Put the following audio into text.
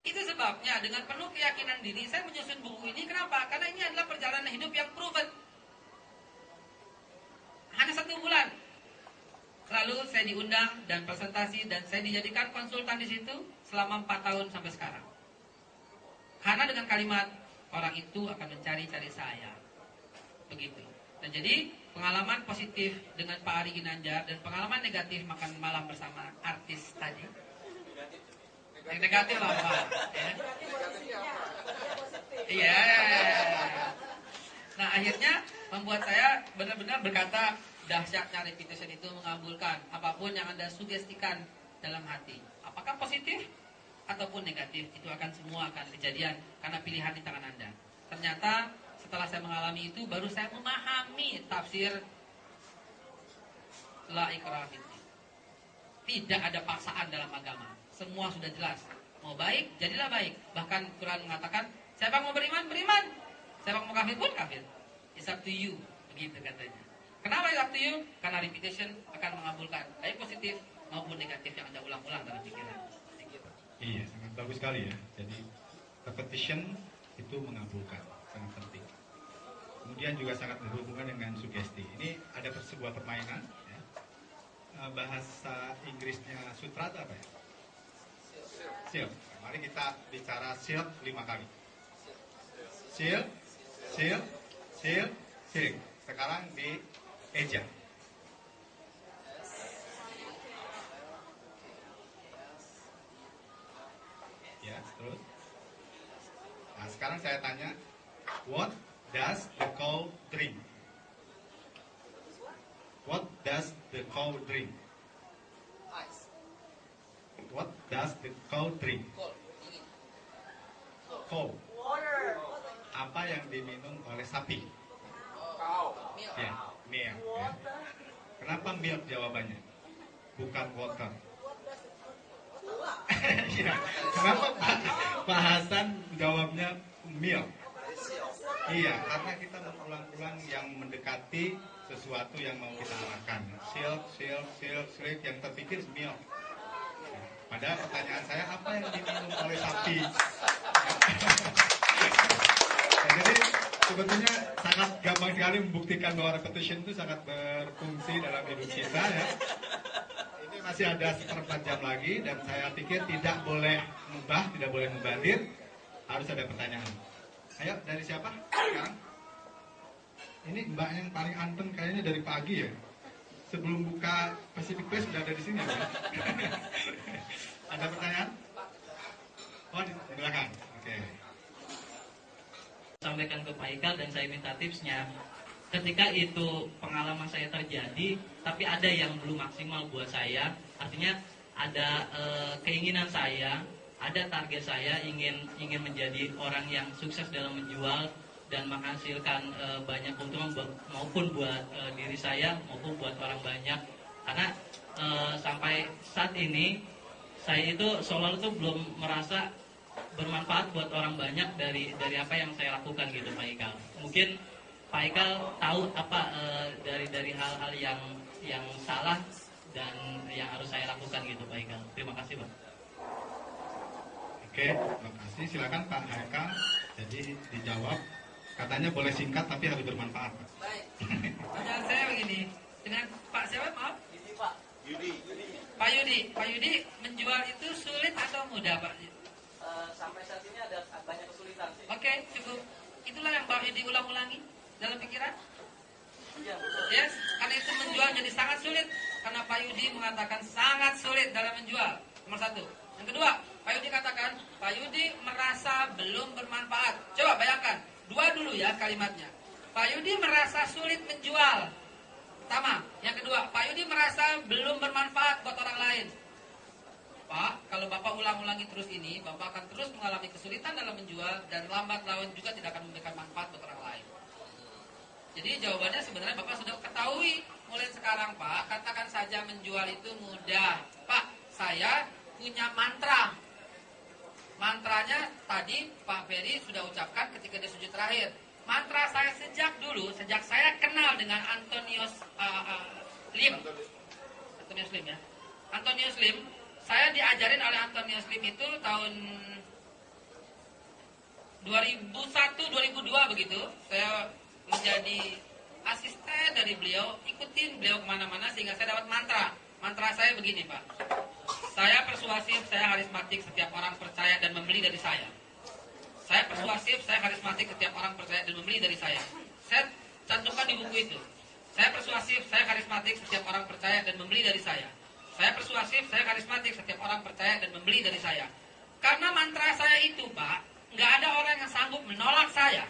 Itu sebabnya dengan penuh keyakinan diri saya menyusun buku ini. Kenapa? Karena ini adalah perjalanan hidup yang proven. Hanya 1 bulan. Lalu saya diundang dan presentasi dan saya dijadikan konsultan di situ selama 4 tahun sampai sekarang. Karena dengan kalimat orang itu akan mencari-cari saya. Begitu. Dan jadi pengalaman positif dengan Pak Ari Ginanjar dan pengalaman negatif makan malam bersama artis tadi. Yang negatif lah Pak. Iya. Nah akhirnya membuat saya benar-benar berkata dahsyatnya repetition itu mengabulkan apapun yang Anda sugestikan dalam hati. Apakah positif ataupun negatif, itu semua akan kejadian karena pilihan di tangan Anda. Ternyata setelah saya mengalami itu baru saya memahami tafsir la ikraha fiddin. Tidak ada paksaan dalam agama. Semua sudah jelas. Mau baik, jadilah baik. Bahkan Quran mengatakan, siapa mau beriman, beriman. Siapa mau kafir pun kafir. It's up to you. Begitu katanya. Kenapa it's up to you? Karena repetition akan mengabulkan baik positif maupun negatif yang Anda ulang-ulang dalam pikiran. Iya, sangat bagus sekali ya. Jadi repetition itu mengabulkan, sangat penting. Kemudian juga sangat berhubungan dengan sugesti. Ini ada sebuah permainan ya. Bahasa Inggrisnya sutra itu apa ya? Silk. Mari kita bicara silk 5 kali. Silk, silk, silk, silk. Sekarang di eja. Ya, terus. Nah, sekarang saya tanya, what does the cow drink? What does the cow drink? Ice. What does the cow drink? Cow. Water. Apa yang diminum oleh sapi? Cow. Ya, milk. Ya. Kenapa milk jawabannya? Bukan water. Ya. Kenapa Pak Hasan jawabnya milk? Iya, karena kita mengulang-ulang yang mendekati sesuatu yang mau kita arahkan. Silk, silk, silk, silk, yang terpikir milk. Pada pertanyaan saya, apa yang diminum oleh sapi? Nah, jadi sebetulnya sangat gampang sekali membuktikan bahwa repetition itu sangat berfungsi dalam hidup kita ya. Ini masih ada 1/4 jam lagi dan saya pikir tidak boleh mubah, tidak boleh mubadir, harus ada pertanyaan. Ayo, dari siapa sekarang? Ini mbak yang paling anteng kayaknya dari pagi ya. Sebelum buka Pacific Place sudah ada di sini ya. Ada pertanyaan? Oh, di belakang. Oke. Sampaikan ke Pak Ikal dan saya minta tipsnya. Ketika itu pengalaman saya terjadi, tapi ada yang belum maksimal buat saya. Artinya ada keinginan saya, ada target saya ingin menjadi orang yang sukses dalam menjual dan menghasilkan banyak keuntungan maupun buat diri saya maupun buat orang banyak. Karena sampai saat ini saya itu seolah itu belum merasa bermanfaat buat orang banyak dari apa yang saya lakukan gitu Pak Ikal. Mungkin Pak Ikal tahu apa dari hal-hal yang salah dan yang harus saya lakukan gitu Pak Ikal. Terima kasih Pak. Oke, terima kasih. Silakan Pak Haikal. Jadi dijawab. Katanya boleh singkat tapi harus bermanfaat. Baik. Pertanyaan saya begini, dengan Pak siapa maaf? Pak. Pak Yudi menjual itu sulit atau mudah Pak? Sampai saat ini ada banyak kesulitan sih. Oke, cukup. Itulah yang Pak Yudi ulang-ulangi dalam pikiran. Iya, betul. Yes, karena itu menjual jadi sangat sulit. Karena Pak Yudi mengatakan sangat sulit dalam menjual. Nomor 1. Yang kedua, Pak Yudi katakan, Pak Yudi merasa belum bermanfaat. Coba bayangkan, 2 dulu ya kalimatnya. Pak Yudi merasa sulit menjual. Pertama. Yang kedua, Pak Yudi merasa belum bermanfaat buat orang lain. Pak, kalau Bapak ulang-ulangi terus ini, Bapak akan terus mengalami kesulitan dalam menjual dan lambat laun juga tidak akan memberikan manfaat buat orang lain. Jadi jawabannya sebenarnya Bapak sudah ketahui mulai sekarang Pak. Katakan saja menjual itu mudah. Pak, saya punya mantra. Mantranya tadi Pak Ferry sudah ucapkan ketika dia sujud terakhir. Mantra saya sejak dulu, sejak saya kenal dengan Antonius Lim. Antonius Lim ya. Antonius Lim, saya diajarin oleh Antonius Lim itu tahun 2001-2002 begitu, saya menjadi asisten dari beliau, ikutin beliau kemana-mana sehingga saya dapat mantra. Mantra saya begini, Pak. Saya persuasif, saya karismatik, setiap orang percaya dan membeli dari saya. Saya persuasif, saya karismatik, setiap orang percaya dan membeli dari saya. Saya cantumkan di buku itu. Saya persuasif, saya karismatik, setiap orang percaya dan membeli dari saya. Saya persuasif, saya karismatik, setiap orang percaya dan membeli dari saya. Karena mantra saya itu, Pak, nggak ada orang yang sanggup menolak saya.